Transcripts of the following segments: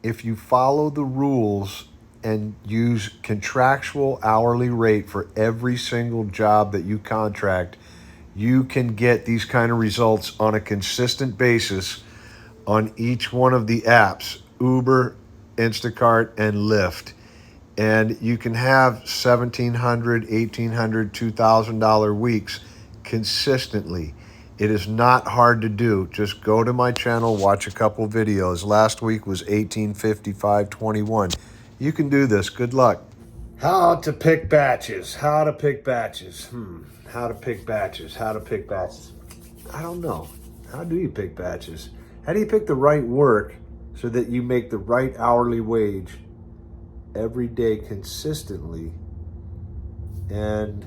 if you follow the rules and use contractual hourly rate for every single job that you contract, you can get these kind of results on a consistent basis on each one of the apps, Uber, Instacart, and Lyft. And you can have $1,700, $1,800, $2,000 weeks consistently. It is not hard to do. Just go to my channel, watch a couple videos. Last week was 1855.21. You can do this. Good luck. How to pick batches. How to pick batches. How to pick batches. How to pick batches. I don't know. How do you pick batches? How do you pick the right work so that you make the right hourly wage every day consistently and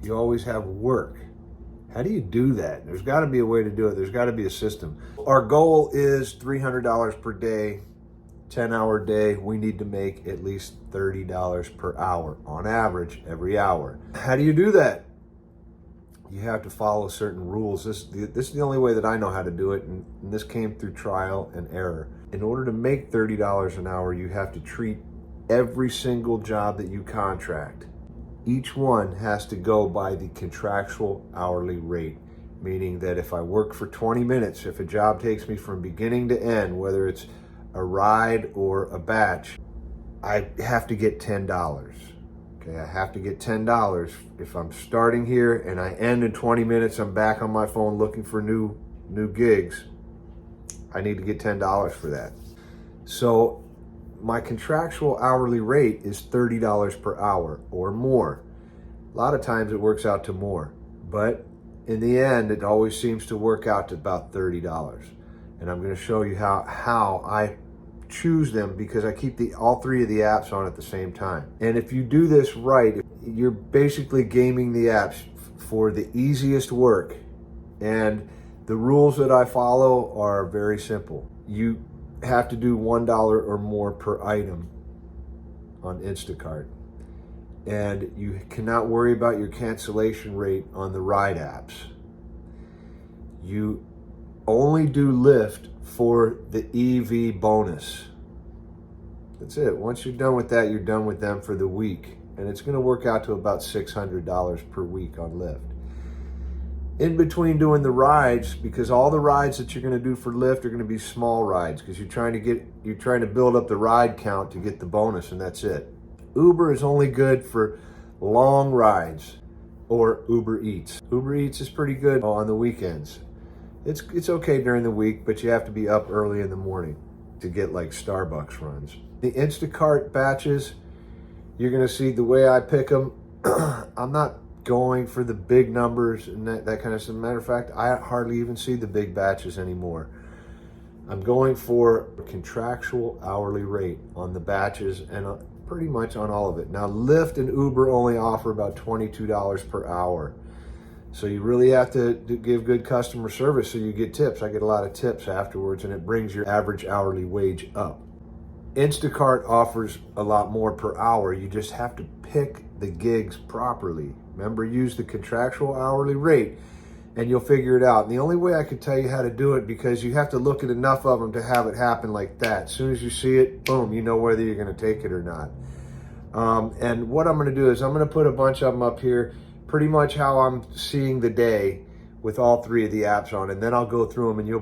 you always have work? How do you do that? There's got to be a way to do it. There's got to be a system. Our goal is $300 per day, 10-hour day. We need to make at least $30 per hour on average every hour. How do you do that? You have to follow certain rules. This is the only way that I know how to do it, and this came through trial and error. In order to make $30 an hour, you have to treat every single job that you contract. Each one has to go by the contractual hourly rate, meaning that if I work for 20 minutes, if a job takes me from beginning to end, whether it's a ride or a batch, I have to get $10. Okay, I have to get $10. If I'm starting here and I end in 20 minutes, I'm back on my phone looking for new gigs, I need to get $10 for that. So my contractual hourly rate is $30 per hour or more. A lot of times it works out to more, but in the end, it always seems to work out to about $30. And I'm going to show you how I choose them, because I keep all three of the apps on at the same time. And if you do this right, you're basically gaming the apps for the easiest work. And the rules that I follow are very simple. You have to do $1 or more per item on Instacart. And you cannot worry about your cancellation rate on the ride apps. You only do Lyft for the EV bonus. That's it. Once you're done with that, you're done with them for the week. And it's going to work out to about $600 per week on Lyft. In between doing the rides, because all the rides that you're going to do for Lyft are going to be small rides, because you're trying to build up the ride count to get the bonus, and that's it. Uber is only good for long rides, or Uber Eats. Uber Eats is pretty good on the weekends. It's okay during the week, but you have to be up early in the morning to get like Starbucks runs. The Instacart batches, you're going to see the way I pick them. I'm not going for the big numbers and that kind of stuff. Matter of fact, I hardly even see the big batches anymore. I'm going for a contractual hourly rate on the batches and pretty much on all of it. Now, Lyft and Uber only offer about $22 per hour. So you really have to give good customer service so you get tips. I get a lot of tips afterwards, and it brings your average hourly wage up. Instacart offers a lot more per hour. You just have to pick the gigs properly. Remember, use the contractual hourly rate and you'll figure it out. And the only way I could tell you how to do it, because you have to look at enough of them to have it happen like that. As soon as you see it, boom, you know whether you're going to take it or not. And what I'm going to do is I'm going to put a bunch of them up here, pretty much how I'm seeing the day with all three of the apps on, and then I'll go through them, and you'll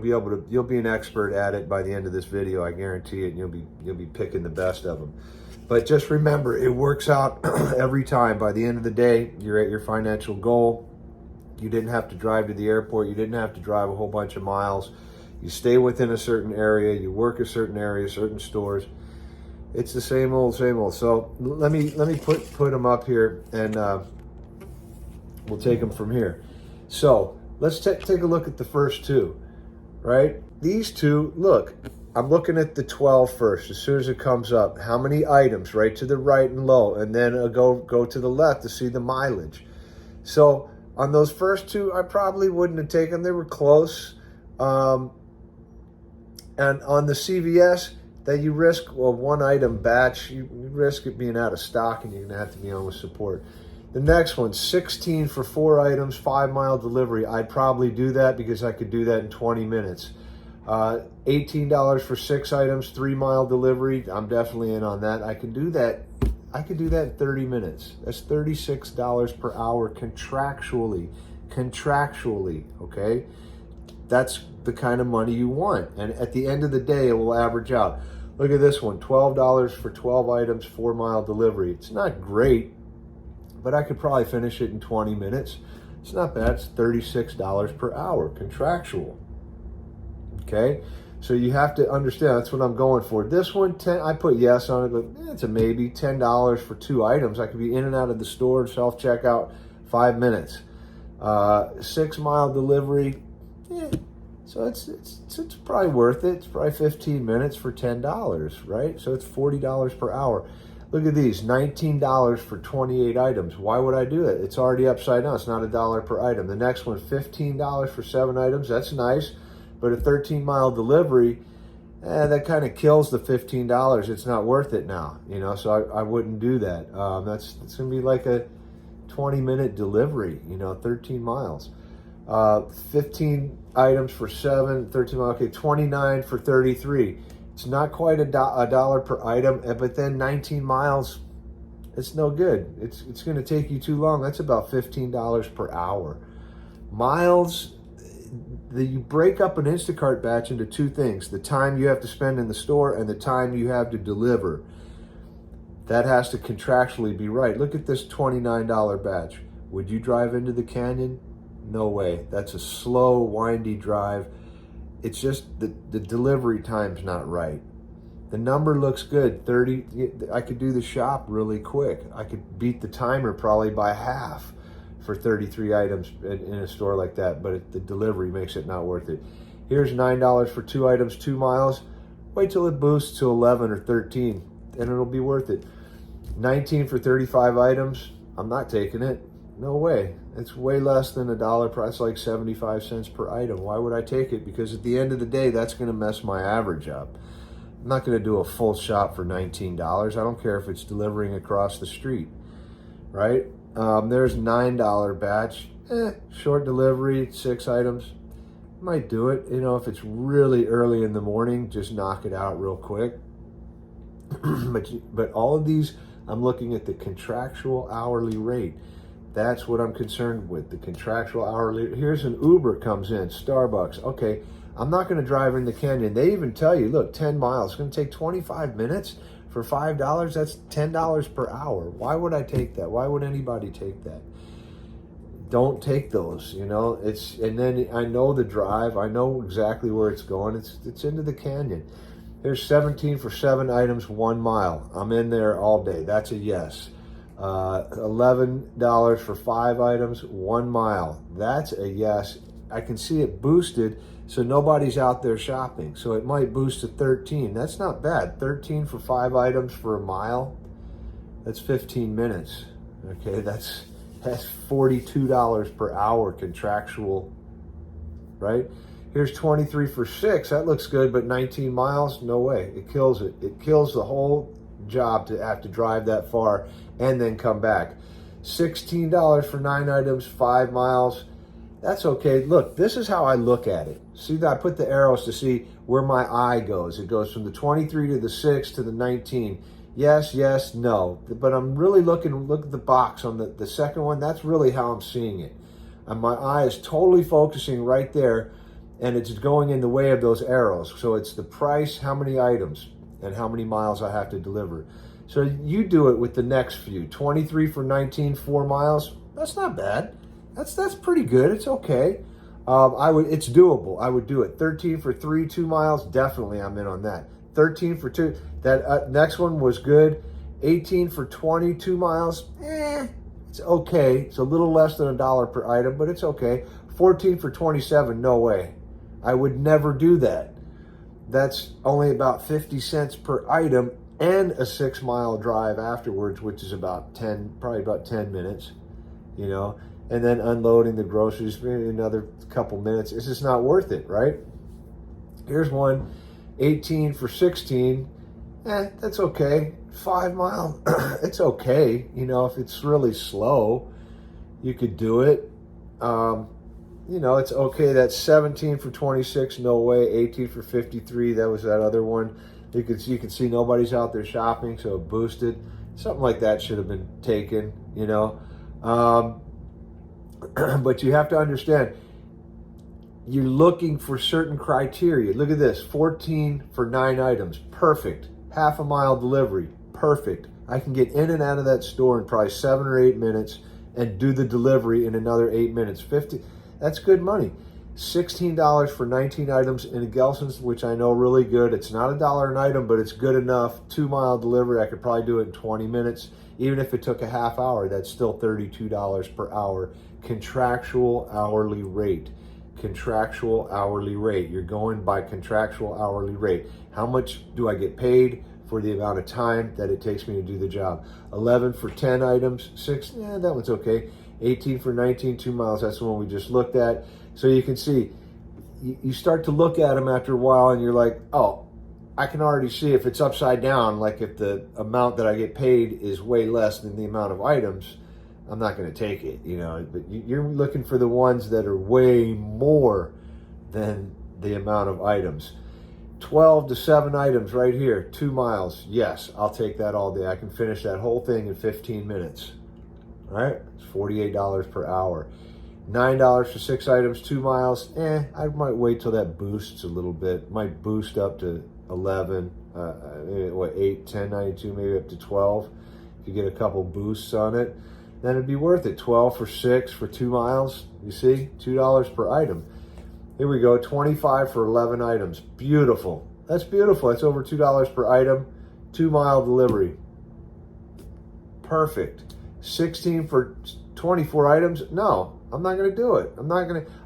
be an expert at it by the end of this video. I guarantee it. And you'll be picking the best of them. But just remember, it works out every time. By the end of the day, you're at your financial goal. You didn't have to drive to the airport. You didn't have to drive a whole bunch of miles. You stay within a certain area. You work a certain area, certain stores. It's the same old, same old. So let me put them up here, and we'll take them from here. So let's take a look at the first two, right? These two, look, I'm looking at the 12 first. As soon as it comes up, how many items, right to the right and low, and then go to the left to see the mileage. So on those first two, I probably wouldn't have taken. They were close. And on the CVS, that you risk a one item batch, you risk it being out of stock, and you're gonna have to be on with support. The next one, 16 for 4 items, 5 mile delivery. I'd probably do that because I could do that in 20 minutes. $18 for 6 items, 3-mile delivery. I'm definitely in on that. I could do that. I could do that in 30 minutes. That's $36 per hour contractually. Contractually, okay? That's the kind of money you want. And at the end of the day, it will average out. Look at this one, $12 for 12 items, 4-mile delivery. It's not great, but I could probably finish it in 20 minutes. It's not bad. It's $36 per hour, contractual. Okay? So you have to understand, that's what I'm going for. This one, I put yes on it, but it's a maybe. $10 for 2 items. I could be in and out of the store, self-checkout, 5 minutes. 6-mile delivery, so it's probably worth it. It's probably 15 minutes for $10, right? So it's $40 per hour. Look at these, $19 for 28 items. Why would I do it? It's already upside down. It's not $1 per item. The next one, $15 for 7 items. That's nice. But a 13-mile delivery, that kind of kills the $15. It's not worth it now, so I wouldn't do that. It's going to be like a 20-minute delivery, 13 miles. 15 items for 7, 13 miles, okay, 29 for 33. It's not quite a dollar per item, but then 19 miles, it's no good. It's going to take you too long. That's about $15 per hour. Miles, you break up an Instacart batch into 2 things: the time you have to spend in the store and the time you have to deliver. That has to contractually be right. Look at this $29 batch. Would you drive into the canyon? No way. That's a slow, windy drive. It's just the delivery time's not right. The number looks good. 30. I could do the shop really quick. I could beat the timer probably by half for 33 items in a store like that, but the delivery makes it not worth it. Here's $9 for 2 items, 2 miles. Wait till it boosts to 11 or 13, and it'll be worth it. 19 for 35 items. I'm not taking it. No way. It's way less than $1 price, like 75 cents per item. Why would I take it? Because at the end of the day, that's going to mess my average up. I'm not going to do a full shop for $19. I don't care if it's delivering across the street, right? There's $9 batch. Short delivery, 6 items. Might do it. If it's really early in the morning, just knock it out real quick. But all of these, I'm looking at the contractual hourly rate. That's what I'm concerned with, the contractual hourly. Here's an Uber comes in, Starbucks. Okay, I'm not going to drive in the canyon. They even tell you, look, 10 miles. It's going to take 25 minutes for $5. That's $10 per hour. Why would I take that? Why would anybody take that? Don't take those, and then I know the drive. I know exactly where it's going. It's into the canyon. There's 17 for 7 items, 1 mile. I'm in there all day. That's a yes. $11 for 5 items, 1 mile. That's a yes. I can see it boosted, so nobody's out there shopping. So it might boost to 13. That's not bad. 13 for 5 items for a mile. That's 15 minutes. Okay, that's $42 per hour contractual, right? Here's 23 for 6. That looks good, but 19 miles? No way. It kills it. It kills the whole job to have to drive that far and then come back. $16 for 9 items, 5 miles. That's okay. Look, this is how I look at it. See that I put the arrows to see where my eye goes. It goes from the 23 to the 6 to the 19. Yes, yes, no. But I'm really look at the box on the second one. That's really how I'm seeing it. And my eye is totally focusing right there, and it's going in the way of those arrows. So it's the price, how many items, and how many miles I have to deliver. So you do it with the next few. 23 for 19, 4 miles. That's not bad. That's pretty good. It's okay. It's doable. I would do it. 13 for 3, 2 miles. Definitely, I'm in on that. 13 for 2. That next one was good. 18 for 20, 2 miles. It's okay. It's a little less than $1 per item, but it's okay. 14 for 27. No way. I would never do that. That's only about 50 cents per item and a 6-mile drive afterwards, which is probably about 10 minutes, and then unloading the groceries, maybe another couple minutes. It's just not worth it, right? Here's one, 18 for 16. That's okay. 5 mile, it's okay. If it's really slow, you could do it. you know, it's okay. That's 17 for 26, no way. 18 for 53, that was that other one. You can see nobody's out there shopping, so it boosted. Something like that should have been taken, you know. But you have to understand, you're looking for certain criteria. Look at this, 14 for 9 items, perfect. Half a mile delivery, perfect. I can get in and out of that store in probably 7 or 8 minutes and do the delivery in another 8 minutes. 50, that's good money. $16 for 19 items in a Gelson's, which I know really good. It's not $1 an item, but it's good enough. 2 mile delivery, I could probably do it in 20 minutes. Even if it took a half hour, that's still $32 per hour. Contractual hourly rate. Contractual hourly rate. You're going by contractual hourly rate. How much do I get paid for the amount of time that it takes me to do the job? 11 for 10 items, 6, yeah, that one's okay. 18 for 19, 2 miles, that's the one we just looked at. So you can see, you start to look at them after a while and you're like, oh, I can already see if it's upside down, like if the amount that I get paid is way less than the amount of items, I'm not going to take it, you know. But you're looking for the ones that are way more than the amount of items. 12 to 7 items right here, 2 miles. Yes, I'll take that all day. I can finish that whole thing in 15 minutes. All right, it's $48 per hour. $9 for 6 items, 2 miles. I might wait till that boosts a little bit. Might boost up to 11, 8, 10, 92, maybe up to 12. If you get a couple boosts on it, then it'd be worth it. 12 for 6 for 2 miles. You see, $2 per item. Here we go, 25 for 11 items. Beautiful. That's beautiful. That's over $2 per item. 2 mile delivery. Perfect. 16 for 24 items. No, I'm not going to do it.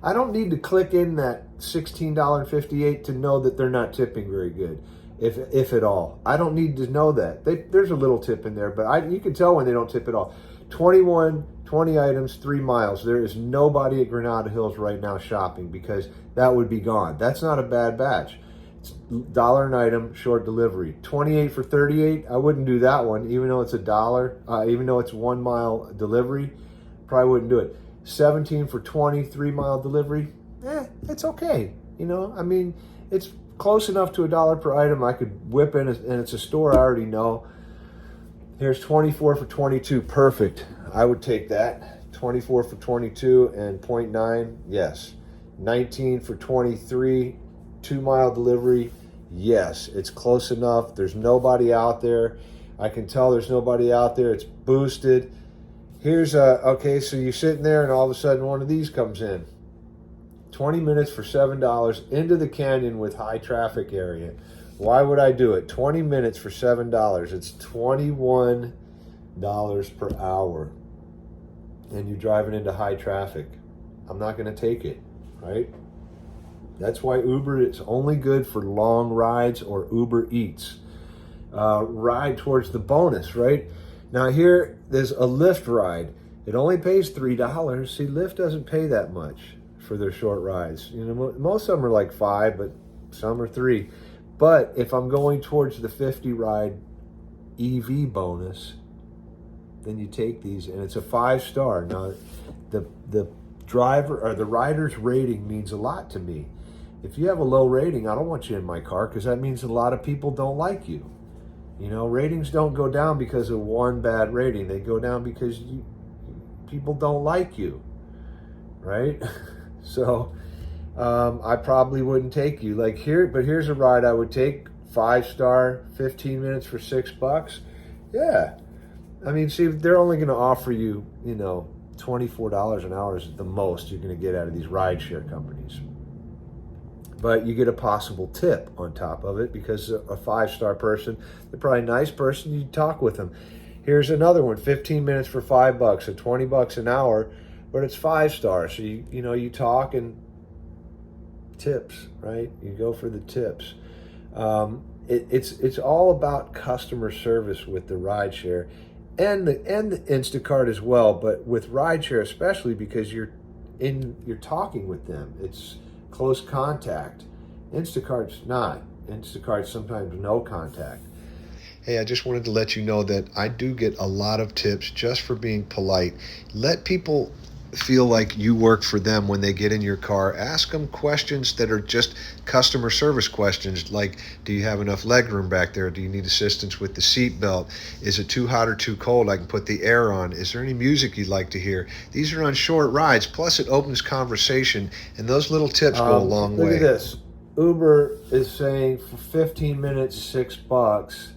I don't need to click in that $16.58 to know that they're not tipping very good, if at all. I don't need to know that. There's a little tip in there, but you can tell when they don't tip at all. 20 items, 3 miles. There is nobody at Granada Hills right now shopping because that would be gone. That's not a bad batch. It's $1 an item, short delivery. 28 for 38, I wouldn't do that one, even though it's $1, even though it's 1 mile delivery, probably wouldn't do it. 17 for 20, 3 mile delivery, it's okay. You know, I mean, it's close enough to $1 per item. I could whip in, and it's a store I already know. Here's 24 for 22, perfect. I would take that. 24 for 22 and 0.9, yes. 19 for 23, 2 mile delivery, yes. It's close enough. There's nobody out there. I can tell there's nobody out there. It's boosted. Here's okay, so you're sitting there and all of a sudden one of these comes in. 20 minutes for $7 into the canyon with high traffic area. Why would I do it? 20 minutes for $7. It's $21 per hour. And you're driving into high traffic. I'm not going to take it, right? That's why Uber is only good for long rides or Uber Eats. Ride towards the bonus, right? Now here, there's a Lyft ride. It only pays $3. See, Lyft doesn't pay that much for their short rides. You know, most of them are like $5, but some are $3. But if I'm going towards the 50 ride EV bonus, then you take these, and it's a 5-star. Now, the driver or the rider's rating means a lot to me. If you have a low rating, I don't want you in my car because that means a lot of people don't like you. You know, ratings don't go down because of one bad rating. They go down because people don't like you, right? So I probably wouldn't take you. Like here, but here's a ride I would take. 5-star, 15 minutes for $6. Yeah. I mean, see, they're only going to offer you, you know, $24 an hour is the most you're going to get out of these rideshare companies. But you get a possible tip on top of it because a 5-star person, they're probably a nice person, you talk with them. Here's another one, 15 minutes for $5, so $20 an hour, but it's 5-star. So you talk and tips, right? You go for the tips. It's all about customer service with the rideshare and the Instacart as well, but with rideshare especially because you're talking with them. It's close contact. Instacart's not. Instacart's sometimes no contact. Hey, I just wanted to let you know that I do get a lot of tips just for being polite. Let people feel like you work for them when they get in your car. Ask them questions that are just customer service questions, like, do you have enough leg room back there? Do you need assistance with the seat belt? Is it too hot or too cold? I can put the air on. Is there any music you'd like to hear? These are on short rides. Plus, it opens conversation, and those little tips go a long way. Look at this. Uber is saying for 15 minutes, $6.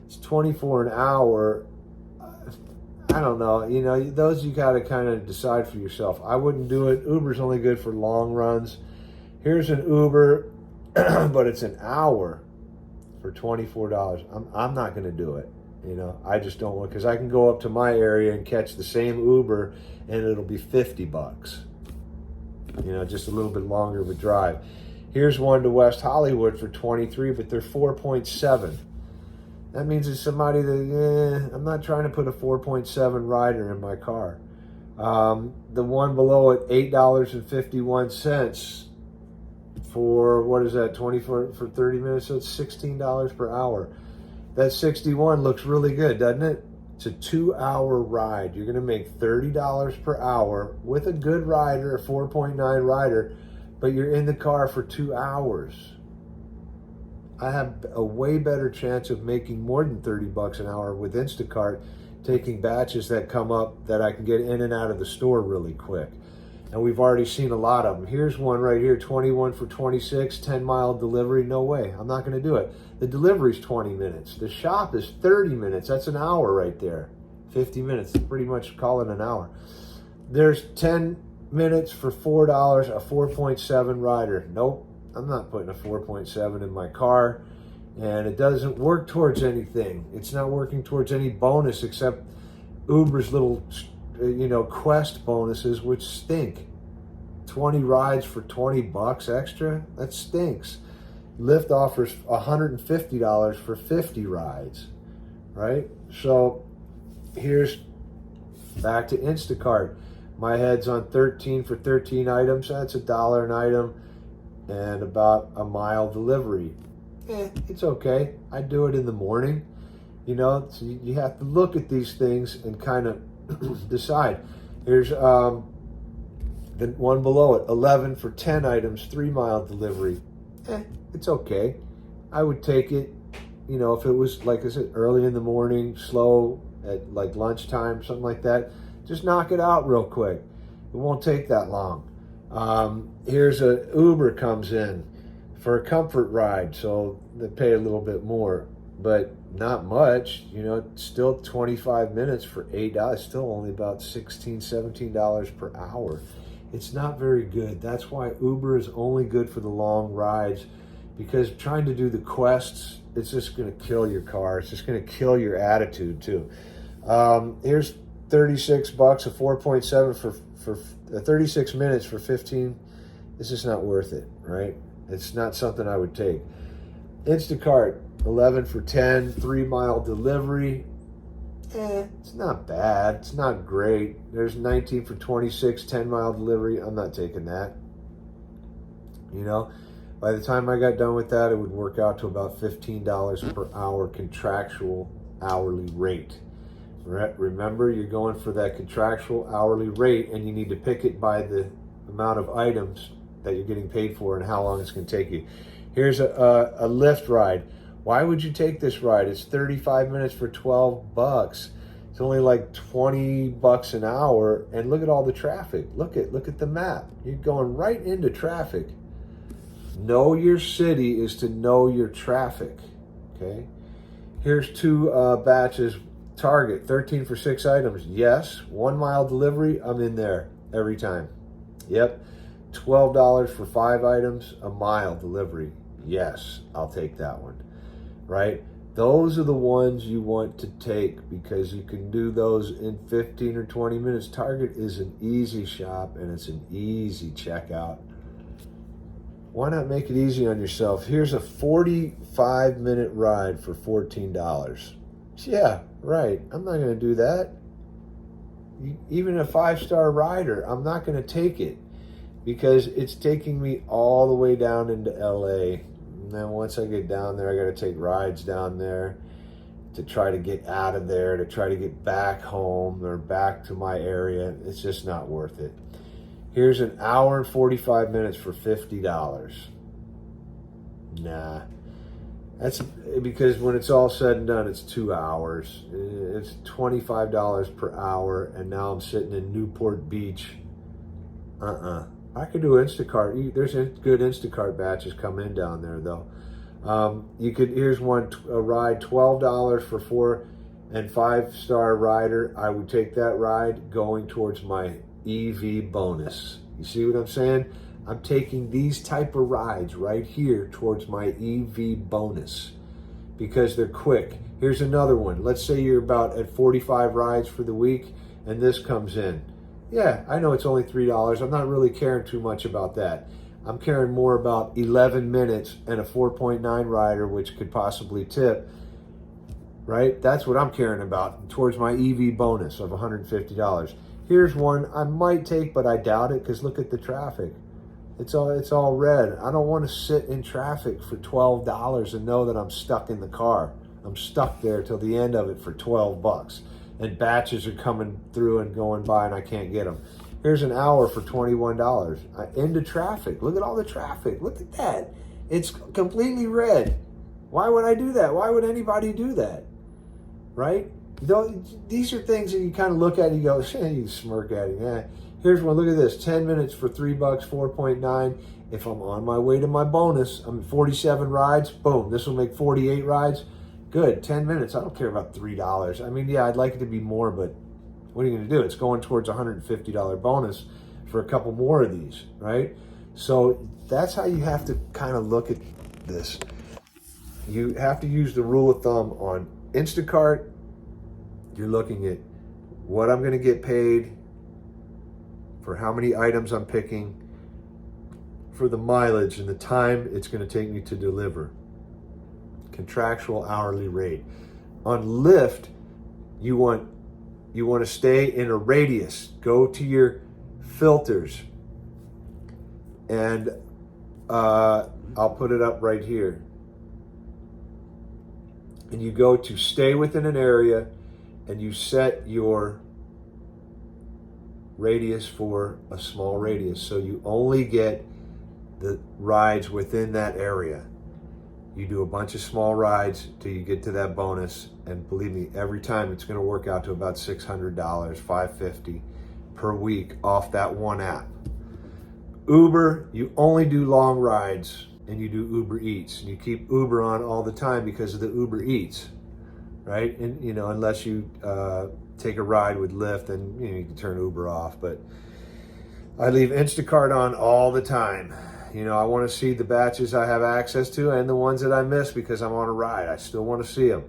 It's 24 an hour. I don't know. You know, those you got to kind of decide for yourself. I wouldn't do it. Uber's only good for long runs. Here's an Uber, but it's an hour for $24. I'm not going to do it. You know, I just don't want, because I can go up to my area and catch the same Uber and it'll be $50. You know, just a little bit longer of a drive. Here's one to West Hollywood for 23, but they're 4.7. That means it's somebody that, I'm not trying to put a 4.7 rider in my car. The one below it, $8.51 for, what is that, 24 for 30 minutes, so it's $16 per hour. That 61 looks really good, doesn't it? It's a 2-hour ride. You're gonna make $30 per hour with a good rider, a 4.9 rider, but you're in the car for 2 hours. I have a way better chance of making more than $30 an hour with Instacart, taking batches that come up that I can get in and out of the store really quick. And we've already seen a lot of them. Here's one right here, 21 for 26, 10-mile delivery. No way, I'm not gonna do it. The delivery's 20 minutes. The shop is 30 minutes. That's an hour right there. 50 minutes, pretty much call it an hour. There's 10 minutes for $4, a 4.7 rider. Nope. I'm not putting a 4.7 in my car, and it doesn't work towards anything. It's not working towards any bonus except Uber's little, Quest bonuses, which stink. 20 rides for $20 extra? That stinks. Lyft offers $150 for 50 rides, right? So here's back to Instacart. My head's on 13 for 13 items. That's $1 an item. And about a mile delivery. It's okay. I do it in the morning. You know, so you have to look at these things and kind of decide. Here's the one below it, 11 for 10 items, 3-mile delivery. It's okay. I would take it, you know, if it was, like I said, early in the morning, slow at like lunchtime, something like that. Just knock it out real quick. It won't take that long. Here's a Uber comes in for a comfort ride, so they pay a little bit more, but not much. You know, it's still 25 minutes for $8. Still only about $16, $17 per hour. It's not very good. That's why Uber is only good for the long rides, because trying to do the quests, it's just going to kill your car. It's just going to kill your attitude too. Here's $36, a 4.7 for 36 minutes for 15. It's just not worth it, right? It's not something I would take. Instacart, 11 for 10, 3-mile delivery. It's not bad. It's not great. There's 19 for 26, 10-mile delivery. I'm not taking that. You know, by the time I got done with that, it would work out to about $15 per hour contractual hourly rate. Remember, you're going for that contractual hourly rate, and you need to pick it by the amount of items that you're getting paid for and how long it's going to take you. Here's a Lyft ride. Why would you take this ride? It's 35 minutes for $12. It's only like $20 an hour, and look at all the traffic. Look at the map. You're going right into traffic. Know your city is to know your traffic. Okay. Here's 2 batches. Target, 13 for 6 items. Yes. 1-mile delivery, I'm in there every time. Yep. $12 for 5 items, a mile delivery. Yes, I'll take that one. Right? Those are the ones you want to take, because you can do those in 15 or 20 minutes. Target is an easy shop, and it's an easy checkout. Why not make it easy on yourself? Here's a 45-minute ride for $14. Yeah, right. I'm not going to do that. Even a 5-star rider, I'm not going to take it, because it's taking me all the way down into LA. And then once I get down there, I got to take rides down there. It to try to get out of there, to try to get back home or back to my area. It's just not worth it. Here's an hour and 45 minutes for $50. Nah. That's because when it's all said and done, it's 2 hours. It's $25 per hour, and now I'm sitting in Newport Beach. I could do Instacart. There's good Instacart batches come in down there, though. Here's one, a ride, $12 for 4 and 5-star rider. I would take that ride going towards my EV bonus. You see what I'm saying? I'm taking these type of rides right here towards my EV bonus because they're quick. Here's another one. Let's say you're about at 45 rides for the week and this comes in. Yeah, I know it's only $3. I'm not really caring too much about that. I'm caring more about 11 minutes and a 4.9 rider, which could possibly tip, right? That's what I'm caring about towards my EV bonus of $150. Here's one I might take, but I doubt it because look at the traffic. It's all red. I don't want to sit in traffic for $12 and know that I'm stuck in the car. I'm stuck there till the end of it for $12. And batches are coming through and going by and I can't get them. Here's an hour for $21. Into traffic. Look at all the traffic. Look at that. It's completely red. Why would I do that? Why would anybody do that? Right? These are things that you kind of look at and you go, you smirk at it. Yeah. Here's one. Look at this. 10 minutes for $3, 4.9. If I'm on my way to my bonus, I'm at 47 rides. Boom. This will make 48 rides. Good. 10 minutes. I don't care about $3. I mean, yeah, I'd like it to be more, but what are you going to do? It's going towards a $150 bonus for a couple more of these, right? So that's how you have to kind of look at this. You have to use the rule of thumb on Instacart. You're looking at what I'm going to get paid for how many items I'm picking, for the mileage and the time it's going to take me to deliver. Contractual hourly rate. On Lyft, you want to stay in a radius. Go to your filters, and I'll put it up right here. And you go to stay within an area, and you set your radius for a small radius, so you only get the rides within that area. You do a bunch of small rides till you get to that bonus, and believe me, every time it's going to work out to about $600, $550 per week off that one app. Uber, you only do long rides, and you do Uber Eats, and you keep Uber on all the time because of the Uber Eats, right? And unless you take a ride with Lyft, and you can turn Uber off. But I leave Instacart on all the time. I want to see the batches I have access to and the ones that I miss because I'm on a ride. I still want to see them,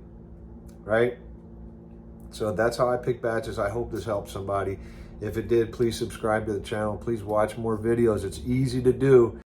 right? So that's how I pick batches. I hope this helped somebody. If it did, please subscribe to the channel. Please watch more videos. It's easy to do.